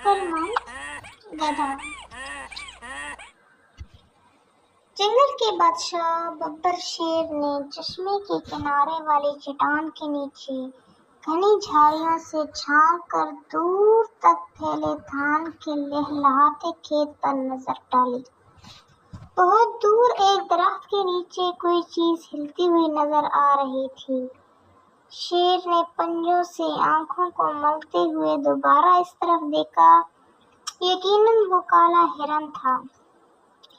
عقلمند گدھا۔ جنگل کے بادشاہ ببر شیر نے چشمے کے کنارے والی چٹان کے نیچے گھنی جھاڑیوں سے جھانک کر دور تک پھیلے دھان کے لہلہاتے کھیت پر نظر ڈالی۔ بہت دور ایک درخت کے نیچے کوئی چیز ہلتی ہوئی نظر آ رہی تھی۔ شیر نے پنجوں سے آنکھوں کو ملتے ہوئے دوبارہ اس طرف دیکھا۔ یقیناً وہ کالا ہرن تھا۔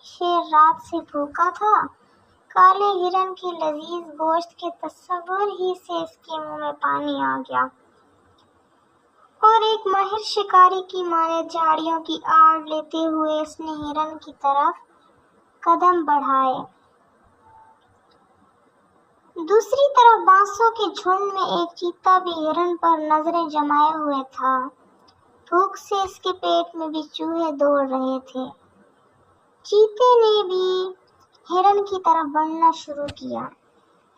شیر رات سے بھوکا تھا۔ کالے ہرن کے لذیذ گوشت کے تصور ہی سے اس کے منہ میں پانی آ گیا، اور ایک ماہر شکاری کی مانند جھاڑیوں کی آڑ لیتے ہوئے اس نے ہرن کی طرف قدم بڑھائے۔ دوسری طرف بانسوں کے جھنڈ میں ایک چیتا بھی ہرن پر نظریں جمائے ہوئے تھا۔ بھوک سے اس کے پیٹ میں بھی چوہے دوڑ رہے تھے۔ چیتے نے بھی ہرن کی طرف بڑھنا شروع کیا۔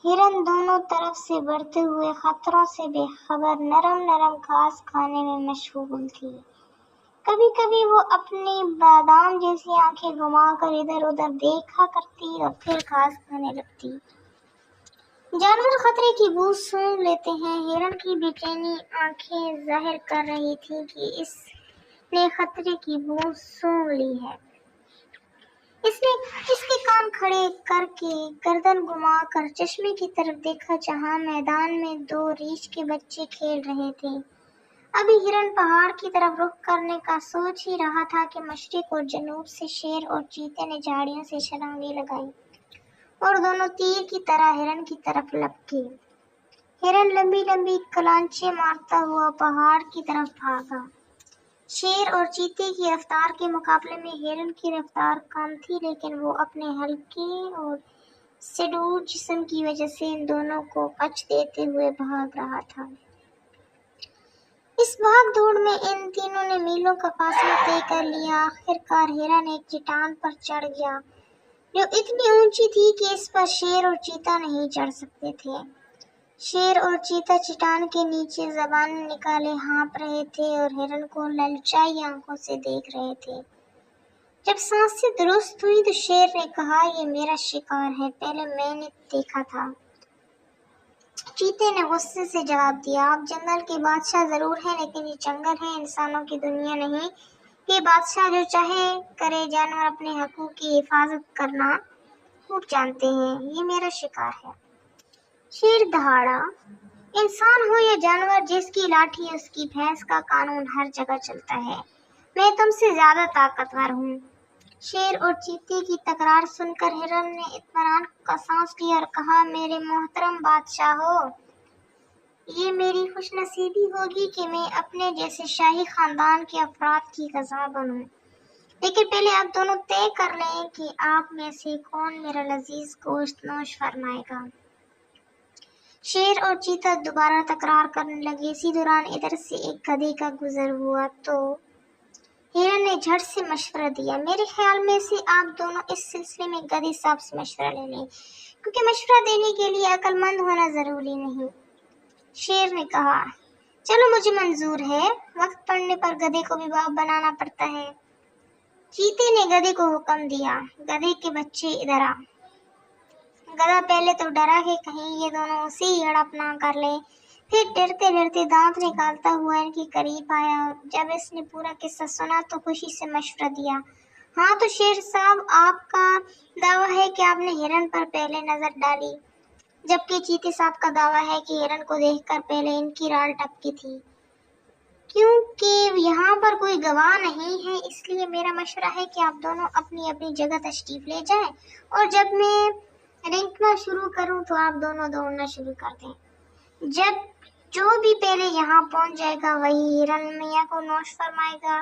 ہرن دونوں طرف سے بڑھتے ہوئے خطروں سے بے خبر نرم نرم گھاس کھانے میں مشغول تھی۔ کبھی کبھی وہ اپنی بادام جیسی آنکھیں گھما کر ادھر ادھر دیکھا کرتی اور پھر گھاس کھانے لگتی۔ جانور خطرے کی بو سونگھ لیتے ہیں۔ ہرن کی بے چینی آنکھیں ظاہر کر رہی تھیں کہ اس نے خطرے کی بو سونگھ لی ہے۔ اس نے اس کے کان کھڑے کر کے گردن گھما کر چشمے کی طرف دیکھا جہاں میدان میں دو ریچھ کے بچے کھیل رہے تھے۔ ابھی ہرن پہاڑ کی طرف رخ کرنے کا سوچ ہی رہا تھا کہ مشرق اور جنوب سے شیر اور چیتے نے جھاڑیوں سے چھلانگیں لگائیں اور دونوں تیر کی طرح ہرن کی طرف لپکے۔ ہرن لمبی لمبی کلانچیں مارتا ہوا پہاڑ کی طرف بھاگا۔ شیر اور چیتے کی رفتار کے مقابلے میں ہرن کی رفتار کم تھی، لیکن وہ اپنے ہلکے اور سڈور جسم کی وجہ سے ان دونوں کو پچ دیتے ہوئے بھاگ رہا تھا۔ اس بھاگ دوڑ میں ان تینوں نے میلوں کا فاصلہ طے کر لیا۔ آخر کار ہرن ایک چٹان پر چڑھ گیا جو اتنی اونچی تھی کہ اس پر شیر اور چیتا نہیں چڑھ سکتے تھے۔ شیر اور چیتا چٹان کے نیچے زبانیں نکالے ہانپ رہے تھے اور ہرن کو للچائی آنکھوں سے دیکھ رہے تھے۔ جب سانسیں درست ہوئی تو شیر نے کہا، یہ میرا شکار ہے، پہلے میں نے دیکھا تھا۔ چیتے نے غصے سے جواب دیا، آپ جنگل کے بادشاہ ضرور ہیں، لیکن یہ جنگل ہے، انسانوں کی دنیا نہیں۔ یہ بادشاہ جو چاہے کرے، جانور اپنے حقوق کی حفاظت کرنا خوب جانتے ہیں، یہ میرا شکار ہے۔ شیر دہاڑا، انسان ہو یا جانور، جس کی لاٹھی اس کی بھینس کا قانون ہر جگہ چلتا ہے۔ میں تم سے زیادہ طاقتور ہوں۔ شیر اور چیتے کی تکرار سن کر ہرن نے اطمینان کا سانس لیا اور کہا، میرے محترم بادشاہو، یہ میری خوش نصیبی ہوگی کہ میں اپنے جیسے شاہی خاندان کے افراد کی غذا بنوں، لیکن پہلے آپ دونوں طے کر لیں کہ آپ میں سے کون میرا لذیذ گوشت نوش فرمائے گا۔ شیر اور چیتا دوبارہ تکرار کرنے لگے۔ اسی دوران ادھر سے ایک گدھے کا گزر ہوا تو ہرن نے جھٹ سے مشورہ دیا، میرے خیال میں سے آپ دونوں اس سلسلے میں گدھے صاحب سے مشورہ لے لیں، کیونکہ مشورہ دینے کے لیے عقل مند ہونا ضروری نہیں۔ شیر نے کہا، چلو مجھے منظور ہے، وقت پڑنے پر گدھے کو بھی باپ بنانا پڑتا ہے۔ چیتے نے گدھے کو حکم دیا، گدھے کے بچے ادھر آ۔ گدھا پہلے تو ڈرا کہ کہیں یہ دونوں اسے ہی ہڑپ نہ کر لیں، پھر ڈرتے ڈرتے دانت نکالتا ہوا ان کے قریب آیا، اور جب اس نے پورا قصہ سنا تو خوشی سے مشورہ دیا، ہاں تو شیر صاحب، آپ کا دعویٰ ہے کہ آپ نے ہرن پر پہلے نظر ڈالی، جبکہ چیتے صاحب کا دعویٰ ہے کہ ہرن کو دیکھ کر پہلے ان کی رال ٹپکی تھی۔ کیونکہ یہاں پر کوئی گواہ نہیں ہے، اس لیے میرا مشورہ ہے کہ آپ دونوں اپنی اپنی جگہ تشریف لے جائیں، اور جب میں رینکنا شروع کروں تو آپ دونوں دوڑنا شروع کر دیں۔ جب جو بھی پہلے یہاں پہنچ جائے گا وہی ہرن میاں کو نوش فرمائے گا۔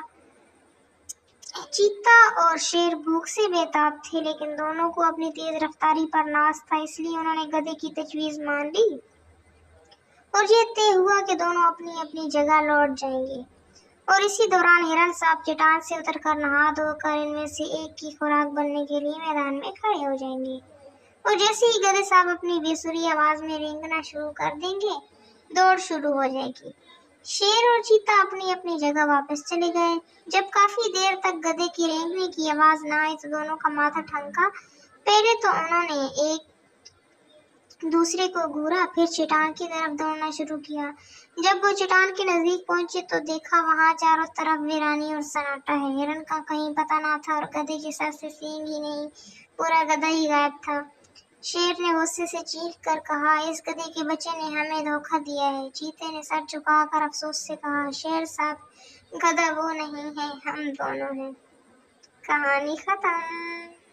چیتا اور شیر بھوک سے بے تاب تھے، لیکن دونوں کو اپنی تیز رفتاری پر ناز تھا، اس لیے انہوں نے گدھے کی تجویز مان لی اور یہ طے ہوا کہ دونوں اپنی اپنی جگہ لوٹ جائیں گے، اور اسی دوران ہرن صاحب چٹان سے اتر کر نہا دھو کر ان میں سے ایک کی خوراک بننے کے لیے میدان میں کھڑے ہو جائیں گے، اور جیسے ہی گدھے صاحب اپنی بے سری آواز میں رینگنا شروع کر دیں گے، دوڑ شروع ہو جائے گی۔ شیر اور چیتا اپنی اپنی جگہ واپس چلے گئے۔ جب کافی دیر تک گدھے کی رینگنے کی آواز نہ آئی تو دونوں کا ماتھا ٹھنکا۔ پہلے تو انہوں نے ایک دوسرے کو گھورا، پھر چٹان کی طرف دوڑنا شروع کیا۔ جب وہ چٹان کے نزدیک پہنچے تو دیکھا وہاں چاروں طرف ویرانی اور سناٹا ہے۔ ہرن کا کہیں پتہ نہ تھا اور گدھے کے سر سے سینگ ہی نہیں، پورا گدھا ہی غائب تھا۔ شیر نے غصے سے چیخ کر کہا، اس گدھے کے بچے نے ہمیں دھوکہ دیا ہے۔ چیتے نے سر جھکا کر افسوس سے کہا، شیر صاحب، گدھا وہ نہیں ہے، ہم دونوں ہیں۔ کہانی ختم۔